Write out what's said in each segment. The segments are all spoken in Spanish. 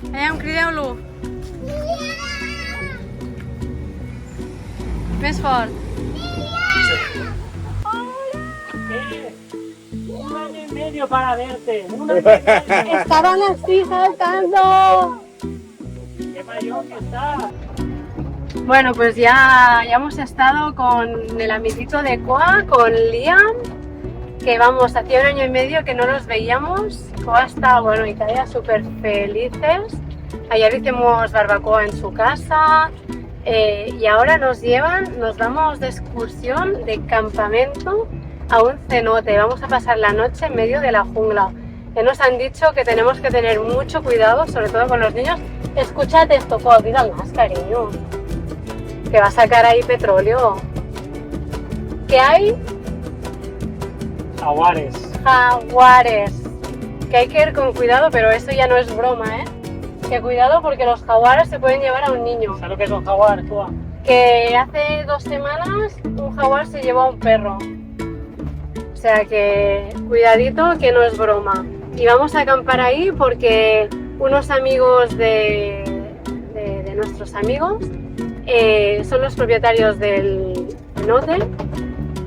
Aviam, crideu-lo. Més fort. Un año y medio para verte. Un año y medio. Estaban así saltando. ¡Qué mayor que estás! Bueno, pues ya hemos estado con el amiguito de Koa, con Liam, que vamos, hacía un año y medio que no los veíamos. Koa está, bueno, y Taya súper felices. Ayer hicimos barbacoa en su casa y ahora nos vamos de excursión, de campamento a un cenote. Vamos a pasar la noche en medio de la jungla. Ya nos han dicho que tenemos que tener mucho cuidado, sobre todo con los niños. Escúchate esto, Koa, cuidado más, cariño. Que va a sacar ahí petróleo. ¿Qué hay? Jaguares. Jaguares. Que hay que ir con cuidado, pero eso ya no es broma, ¿eh? Que cuidado porque los jaguares se pueden llevar a un niño. ¿Sabes lo que es un jaguar, tú? Que hace 2 semanas un jaguar se llevó a un perro. O sea que cuidadito que no es broma. Y vamos a acampar ahí porque unos amigos de nuestros amigos son los propietarios del hotel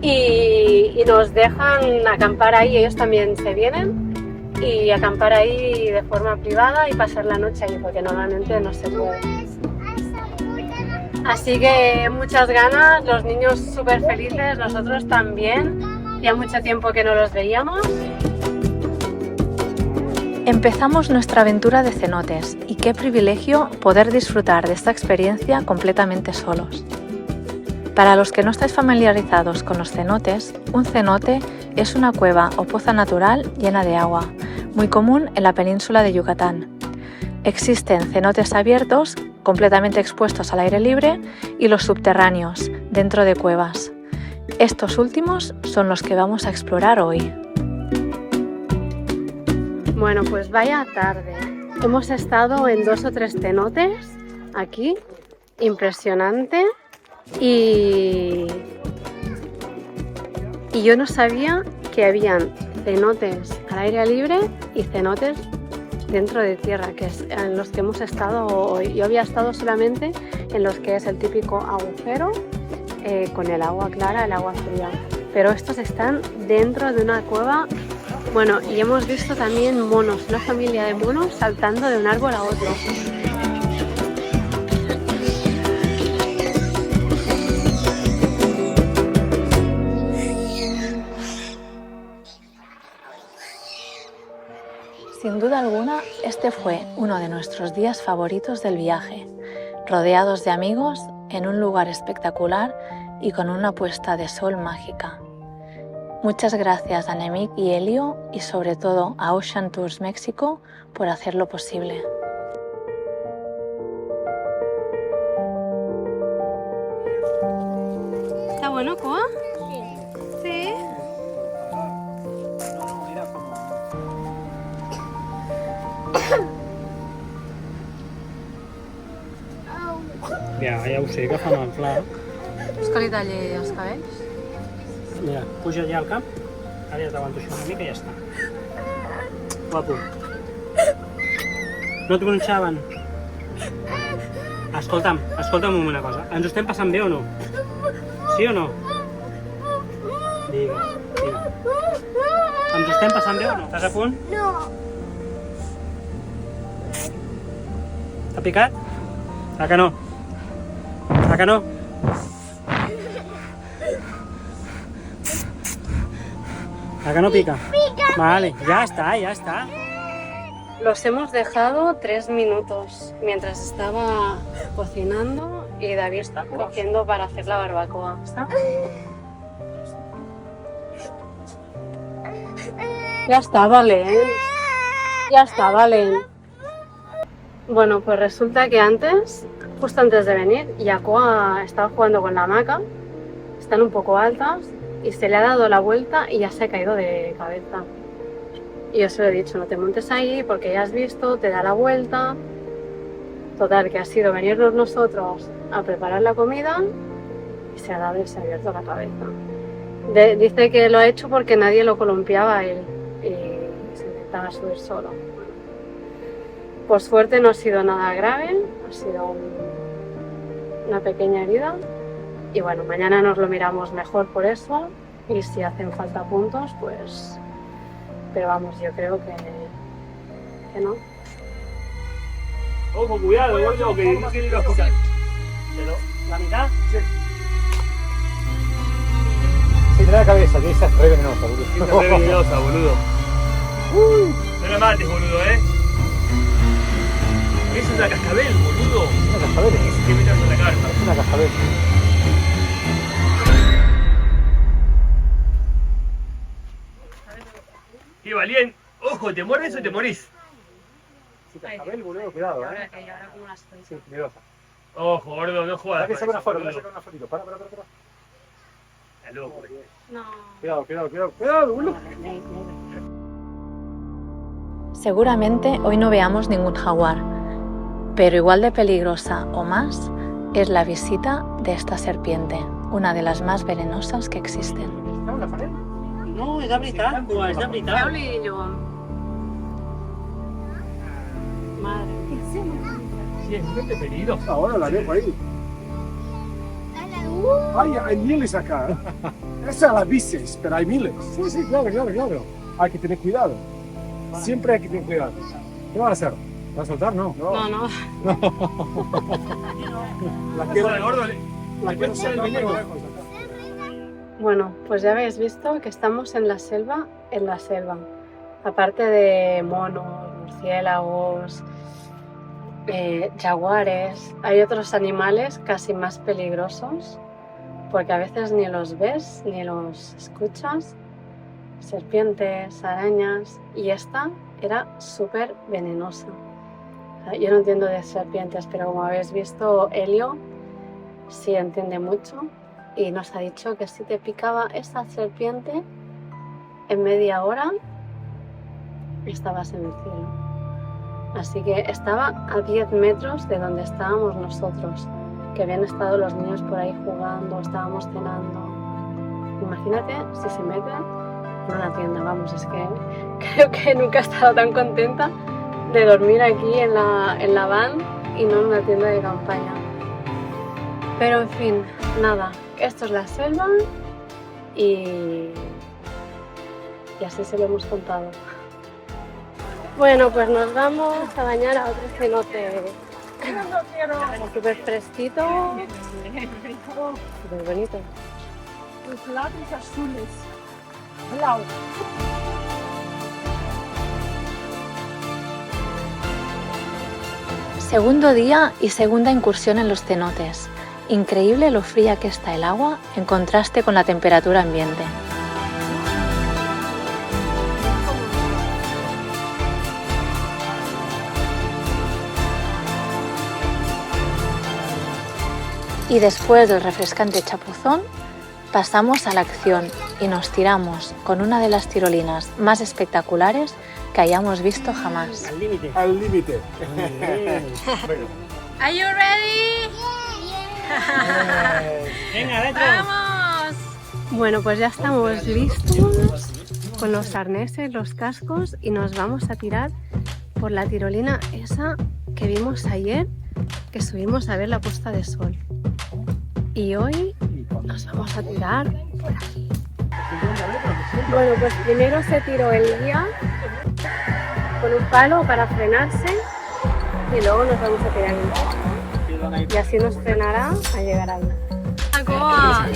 y nos dejan acampar ahí, ellos también se vienen y acampar ahí de forma privada y pasar la noche ahí porque normalmente no se puede. Así que muchas ganas, los niños súper felices, nosotros también, ya mucho tiempo que no los veíamos. Empezamos nuestra aventura de cenotes y qué privilegio poder disfrutar de esta experiencia completamente solos. Para los que no estáis familiarizados con los cenotes, un cenote es una cueva o poza natural llena de agua, muy común en la península de Yucatán. Existen cenotes abiertos, completamente expuestos al aire libre, y los subterráneos, dentro de cuevas. Estos últimos son los que vamos a explorar hoy. Bueno, pues vaya tarde. Hemos estado en 2 o 3 cenotes aquí, impresionante. Y yo no sabía que habían cenotes al aire libre y cenotes dentro de tierra, que es en los que hemos estado hoy. Yo había estado solamente en los que es el típico agujero con el agua clara, el agua fría. Pero estos están dentro de una cueva. Bueno, y hemos visto también monos, una familia de monos saltando de un árbol a otro. Sin duda alguna, este fue uno de nuestros días favoritos del viaje, rodeados de amigos, en un lugar espectacular y con una puesta de sol mágica. Muchas gracias a Nemik y Elio y sobre todo a Ocean Tours México por hacerlo posible. ¿Está bueno, Koa? Sí. Ja ho sé, que fa mal, clar. Vols que li talli els cabells? Mira, puja allà al camp, ara ja t'aguanto això una mica i ja està. Guapo. No et gronxaven? Escolta'm una cosa. Ens ho estem passant bé o no? Sí o no? Digues. Ens ho estem passant bé o no? Estàs a punt? No. T'ha picat? A que no? A que no? ¿A que no pica? Vale, ya está. Los hemos dejado 3 minutos mientras estaba cocinando y David está cogiendo para hacer la barbacoa. ¿Está? Ya está, Valen. Ya está, Valen. Bueno, pues resulta que antes, justo antes de venir, Yacoa estaba jugando con la hamaca. Están un poco altas y se le ha dado la vuelta y ya se ha caído de cabeza. Y yo se lo he dicho, no te montes ahí porque ya has visto, te da la vuelta. Total, que ha sido venirnos nosotros a preparar la comida y se ha dado y se ha abierto la cabeza. Dice que lo ha hecho porque nadie lo columpiaba a él y se intentaba subir solo. Por suerte no ha sido nada grave, ha sido una pequeña herida. Y bueno, mañana nos lo miramos mejor por eso. Y si hacen falta puntos, pues... Pero vamos, yo creo que no. Ojo, cuidado, gordo, que no quiere ir a hospital. ¿La mitad? Sí. Sí, trae la cabeza, que esa es re venenosa, boludo. Esa es re venenosa, boludo. No la mates, boludo, Es una cascabel, boludo. Es una cascabel. Es que meterse en la cara. Es una cascabel. ¡Qué valiente! ¡Ojo! ¿Te muerdes o te morís? Sí, cascabel, boludo, cuidado, Sí, miedosa. Ojo, gordo, no jodas. Para que saque una foto, boludo. para sacar una fotito. Para. Está loco. No. Cuidado, boludo. Seguramente hoy no veamos ningún jaguar, pero igual de peligrosa o más es la visita de esta serpiente, una de las más venenosas que existen. ¿Está en la pared? No, és de veritat, és de veritat. Veu-li llum. Madre. Sí, es muy peligroso. Ahora la veo por ahí. Ay, hay miles acá. Esa la dices, pero hay miles. Sí, claro. Hay que tener cuidado. Siempre hay que tener cuidado. ¿Qué van a hacer? ¿Van a soltar? No. No. La quiero, gordo, la quiero soltar, pero lejos. Bueno, pues ya habéis visto que estamos en la selva. Aparte de monos, murciélagos, jaguares, hay otros animales casi más peligrosos porque a veces ni los ves ni los escuchas. Serpientes, arañas, y esta era súper venenosa. O sea, yo no entiendo de serpientes, pero como habéis visto, Elio sí entiende mucho y nos ha dicho que si te picaba esa serpiente, en media hora estabas en el cielo. Así que estaba a 10 metros de donde estábamos nosotros, que habían estado los niños por ahí jugando, estábamos cenando. Imagínate si se mete en una tienda, vamos, es que creo que nunca he estado tan contenta de dormir aquí en la van y no en una tienda de campaña. Pero en fin, nada, esto es la selva y así se lo hemos contado. Bueno, pues nos vamos a bañar a otro cenote. Súper fresquito, súper bonito. Los labios azules. Blau. Segundo día y segunda incursión en los cenotes. Increíble lo fría que está el agua en contraste con la temperatura ambiente. Y después del refrescante chapuzón, pasamos a la acción y nos tiramos con una de las tirolinas más espectaculares que hayamos visto jamás. Al límite. Al límite. Bueno. Are you ready? Venga, adentro. ¡Vamos! Bueno, pues ya estamos listos con los arneses, los cascos y nos vamos a tirar por la tirolina esa que vimos ayer, que subimos a ver la puesta de sol. Y hoy nos vamos a tirar por aquí. Bueno, pues primero se tiró el guía con un palo para frenarse y luego nos vamos a tirar en coche. Y así nos frenará a llegar ahí. ¡Goa!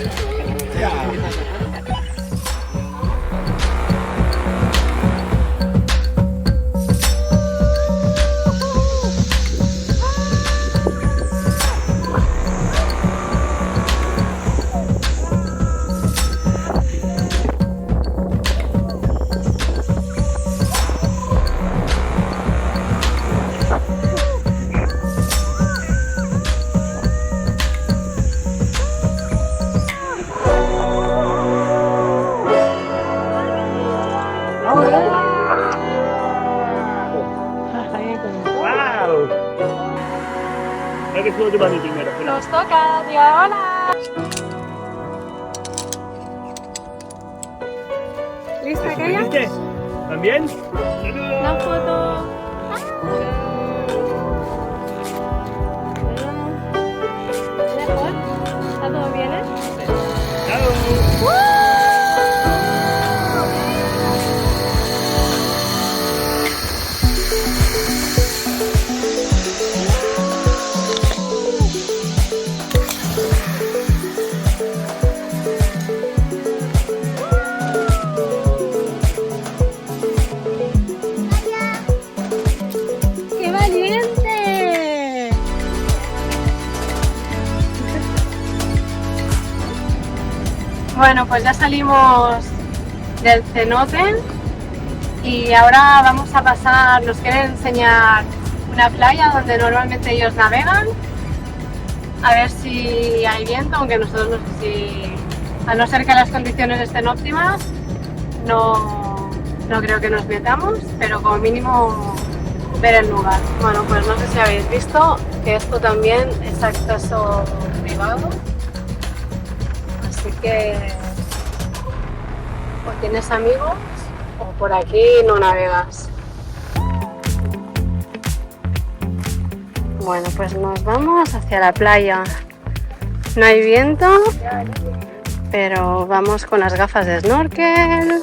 ¡Wow! Hay que subir tu mami primero. Espera. Nos toca, diga hola. ¿Lista aquella? ¿Viste? ¿También? La foto. Bueno, pues ya salimos del cenote y ahora vamos a pasar, nos quieren enseñar una playa donde normalmente ellos navegan, a ver si hay viento, aunque nosotros no sé si, a no ser que las condiciones estén óptimas, no creo que nos metamos, pero como mínimo ver el lugar. Bueno, pues no sé si habéis visto que esto también es acceso privado, así que o tienes amigos o por aquí no navegas. Bueno, pues nos vamos hacia la playa. No hay viento, pero vamos con las gafas de snorkel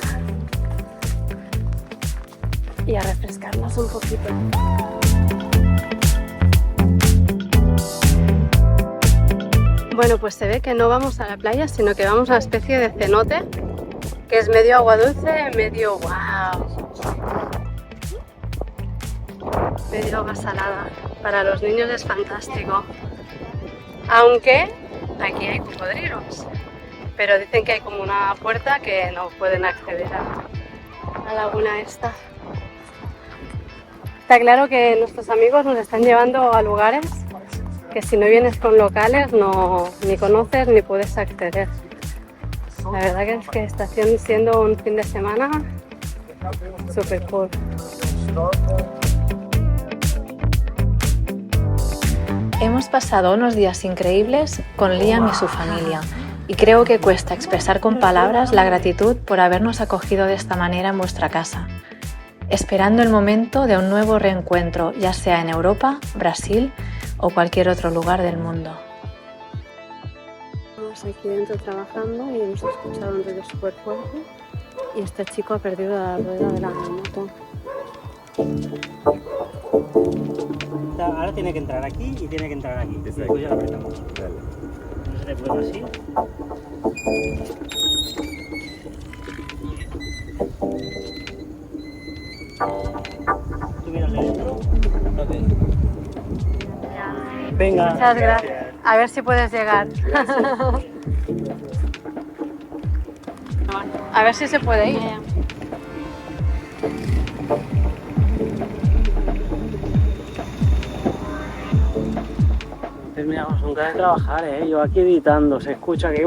y a refrescarnos un poquito. Bueno, pues se ve que no vamos a la playa, sino que vamos a una especie de cenote, que es medio agua dulce, medio wow, medio agua salada. Para los niños es fantástico, aunque aquí hay cocodrilos, pero dicen que hay como una puerta que no pueden acceder a la laguna esta. Está claro que nuestros amigos nos están llevando a lugares que si no vienes con locales ni conoces ni puedes acceder. La verdad que es que está siendo un fin de semana súper cool. Hemos pasado unos días increíbles con Liam y su familia y creo que cuesta expresar con palabras la gratitud por habernos acogido de esta manera en vuestra casa, esperando el momento de un nuevo reencuentro, ya sea en Europa, Brasil o cualquier otro lugar del mundo. Estamos aquí dentro trabajando y hemos escuchado un ruido súper fuerte y este chico ha perdido la rueda de la moto. Ahora tiene que entrar aquí y tiene que entrar aquí. Después ya la apretamos. No se le puede así. Tú mírale dentro. Venga. Muchas gracias. A ver si puedes llegar. A ver si se puede ir. Terminamos nunca de trabajar, yo aquí editando, se escucha que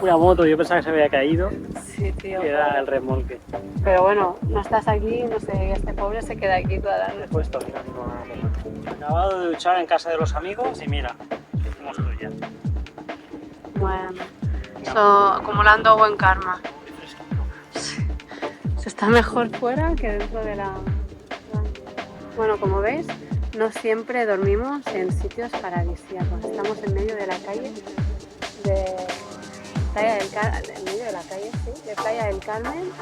una moto, yo pensaba que se había caído. Sí, tío. Y era el remolque. Pero bueno, no estás aquí, no sé, este pobre se queda aquí toda la noche. Puesto, mira, no. Acabado de duchar en casa de los amigos y mira, cómo estoy ya. Bueno, eso, acumulando buen karma. Se está mejor fuera que dentro de la... Bueno, como veis, no siempre dormimos en sitios paradisíacos. Estamos en medio de la calle de Playa del Carmen, en medio de la calle, sí, de Playa del Carmen.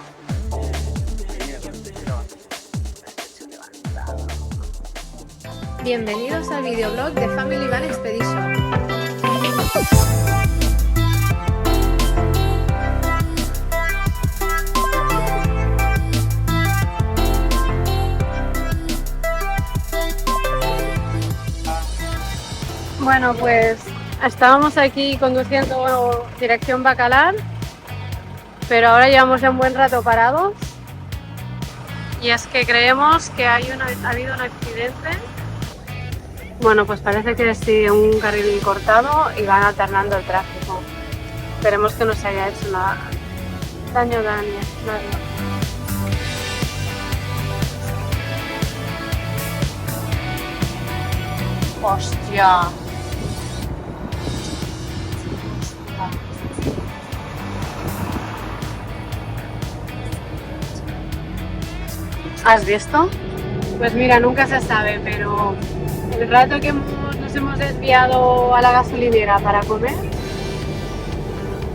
Bienvenidos al videoblog de Family Van Expedition. Bueno, pues estábamos aquí conduciendo dirección Bacalar, pero ahora llevamos ya un buen rato parados y es que creemos que ha habido un accidente. Bueno, pues parece que sí, un carril cortado y van alternando el tráfico. Esperemos que no se haya hecho nada daño. ¡Hostia! ¿Has visto? Pues mira, nunca se sabe, pero el rato que nos hemos desviado a la gasolinera para comer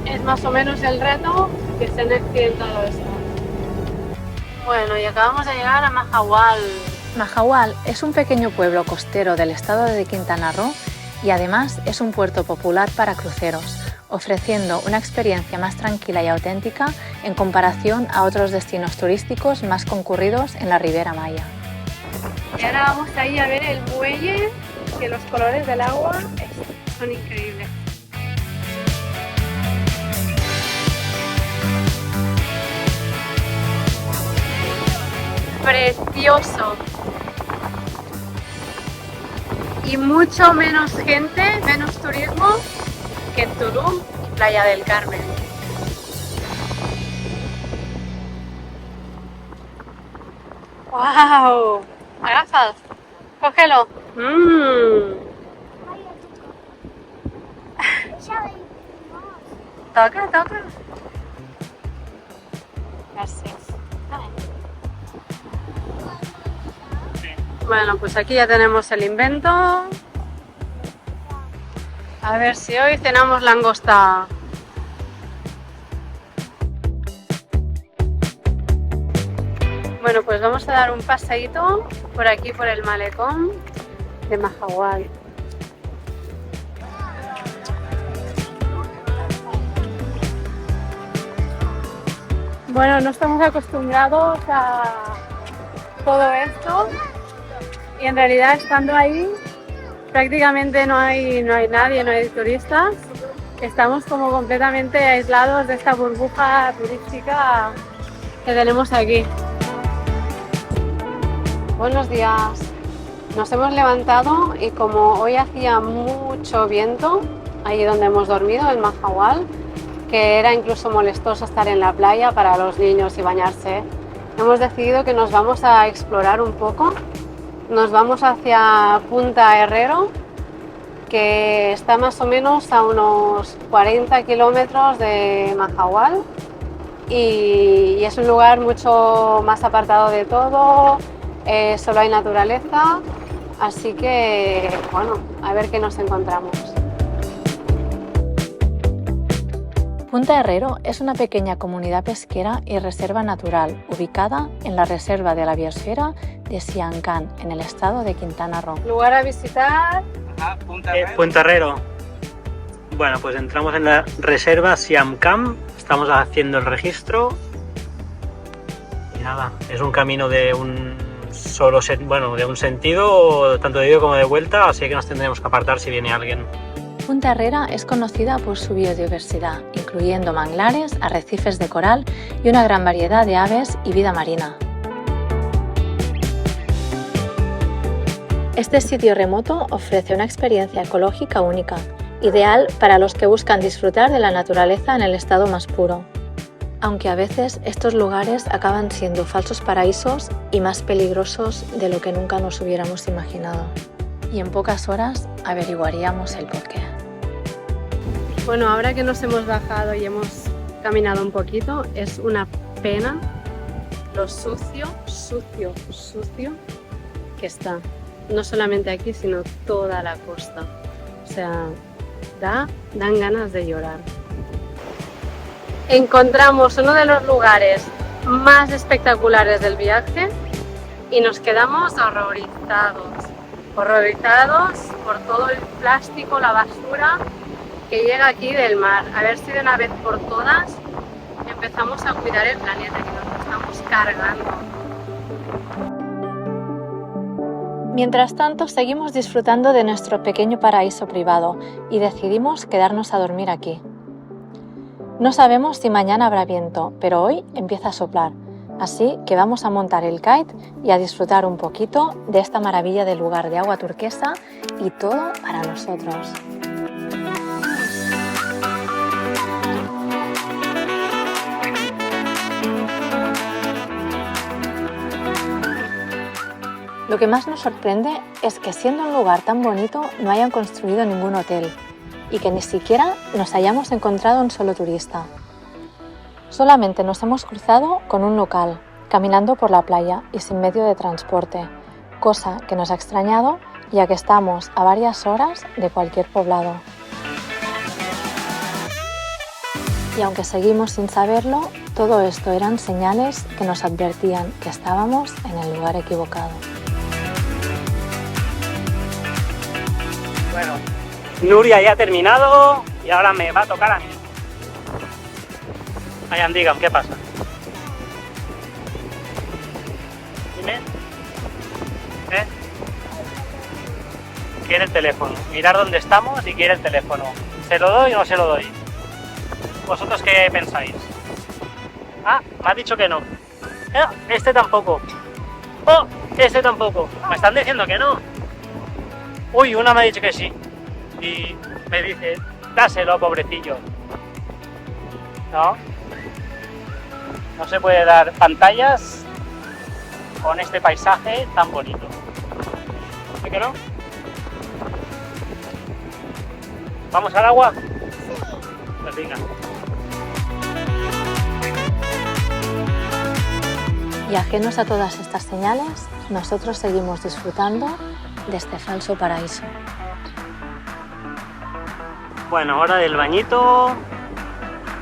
es más o menos el rato que se han accidentado esto. Bueno, y acabamos de llegar a Mahahual. Mahahual es un pequeño pueblo costero del estado de Quintana Roo y además es un puerto popular para cruceros, ofreciendo una experiencia más tranquila y auténtica en comparación a otros destinos turísticos más concurridos en la Ribera Maya. Y ahora vamos ahí a ver el muelle, que los colores del agua son increíbles. precioso. Y mucho menos gente, menos turismo que en Tulum y Playa del Carmen. ¡Wow! Agafa'l, cógelo. Toca, toca. Gracias. Bueno, pues aquí ya tenemos el invento. A ver si hoy cenamos langosta. Bueno, pues vamos a dar un paseíto por aquí, por el malecón de Mahahual. Bueno, no estamos acostumbrados a todo esto y en realidad estando ahí prácticamente no hay nadie, no hay turistas. Estamos como completamente aislados de esta burbuja turística que tenemos aquí. Buenos días. Nos hemos levantado y como hoy hacía mucho viento, allí donde hemos dormido, en Mahahual, que era incluso molestoso estar en la playa para los niños y bañarse, hemos decidido que nos vamos a explorar un poco. Nos vamos hacia Punta Herrero, que está más o menos a unos 40 kilómetros de Mahahual y es un lugar mucho más apartado de todo, solo hay naturaleza, así que bueno, a ver qué nos encontramos. Punta Herrero es una pequeña comunidad pesquera y reserva natural ubicada en la Reserva de la Biosfera de Sian Ka'an, en el estado de Quintana Roo. Lugar a visitar. Punta Herrero. Bueno, pues entramos en la Reserva Sian Ka'an, estamos haciendo el registro y nada, es un camino de un de un sentido, tanto de ida como de vuelta, así que nos tendremos que apartar si viene alguien. Punta Herrera es conocida por su biodiversidad, incluyendo manglares, arrecifes de coral y una gran variedad de aves y vida marina. Este sitio remoto ofrece una experiencia ecológica única, ideal para los que buscan disfrutar de la naturaleza en el estado más puro. Aunque a veces estos lugares acaban siendo falsos paraísos y más peligrosos de lo que nunca nos hubiéramos imaginado. Y en pocas horas averiguaríamos el porqué. Bueno, ahora que nos hemos bajado y hemos caminado un poquito, es una pena lo sucio que está. No solamente aquí, sino toda la costa. O sea, dan ganas de llorar. Encontramos uno de los lugares más espectaculares del viaje y nos quedamos horrorizados por todo el plástico, la basura que llega aquí del mar. A ver si de una vez por todas empezamos a cuidar el planeta, que nos lo estamos cargando. Mientras tanto, seguimos disfrutando de nuestro pequeño paraíso privado y decidimos quedarnos a dormir aquí. No sabemos si mañana habrá viento, pero hoy empieza a soplar, así que vamos a montar el kite y a disfrutar un poquito de esta maravilla de lugar de agua turquesa y todo para nosotros. Lo que más nos sorprende es que siendo un lugar tan bonito no hayan construido ningún hotel y que ni siquiera nos hayamos encontrado un solo turista. Solamente nos hemos cruzado con un local, caminando por la playa y sin medio de transporte, cosa que nos ha extrañado ya que estamos a varias horas de cualquier poblado. Y aunque seguimos sin saberlo, todo esto eran señales que nos advertían que estábamos en el lugar equivocado. Bueno, Nuria ya ha terminado y ahora me va a tocar a mí. Ayan, dígame, ¿qué pasa? Dime. Quiere el teléfono. Mirar dónde estamos y quiere el teléfono. ¿Se lo doy o no se lo doy? ¿Vosotros qué pensáis? Ah, me ha dicho que no. Este tampoco. ¡Oh! Este tampoco. Me están diciendo que no. Uy, una me ha dicho que sí. Y me dice, dáselo, pobrecillo. No. No se puede dar pantallas con este paisaje tan bonito. ¿Sí que no? ¿Vamos al agua? Sí. Pues venga. Y ajenos a todas estas señales, nosotros seguimos disfrutando de este falso paraíso. Bueno, ahora del bañito.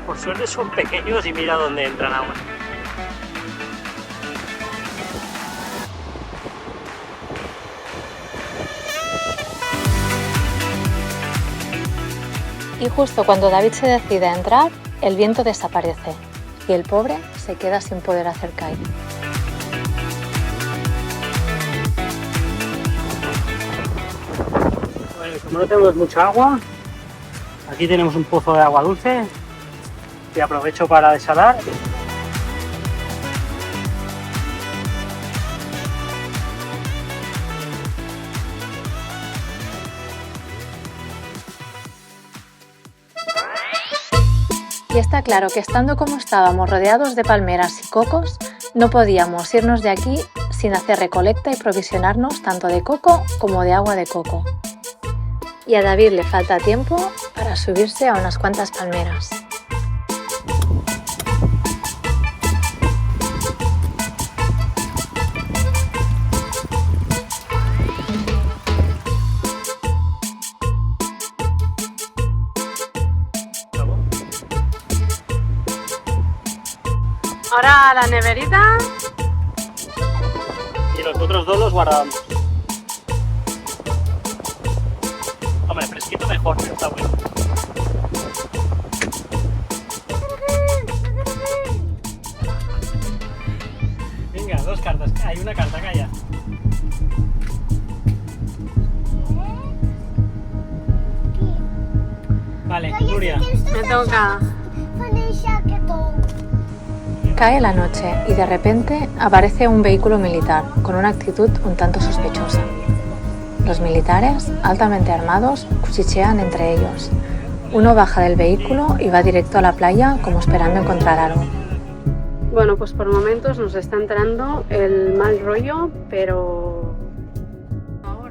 Por suerte son pequeños y mira dónde entran agua. Y justo cuando David se decide a entrar, el viento desaparece y el pobre se queda sin poder hacer calle. Bueno, como no tenemos mucha agua, aquí tenemos un pozo de agua dulce que aprovecho para desalar. Y está claro que estando como estábamos rodeados de palmeras y cocos, no podíamos irnos de aquí sin hacer recolecta y provisionarnos tanto de coco como de agua de coco. Y a David le falta tiempo para subirse a unas cuantas palmeras. Ahora la neverita. Y los otros dos los guardamos. Hombre, fresquito mejor, pero está bueno. Venga, dos cartas. Hay una carta, calla. Vale, Nuria. Me toca. Cae la noche y de repente aparece un vehículo militar con una actitud un tanto sospechosa. Los militares, altamente armados, cuchichean entre ellos. Uno baja del vehículo y va directo a la playa como esperando encontrar algo. Bueno, pues por momentos nos está entrando el mal rollo, pero...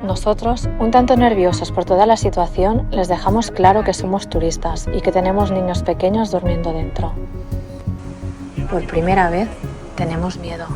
Nosotros, un tanto nerviosos por toda la situación, les dejamos claro que somos turistas y que tenemos niños pequeños durmiendo dentro. Por primera vez tenemos miedo.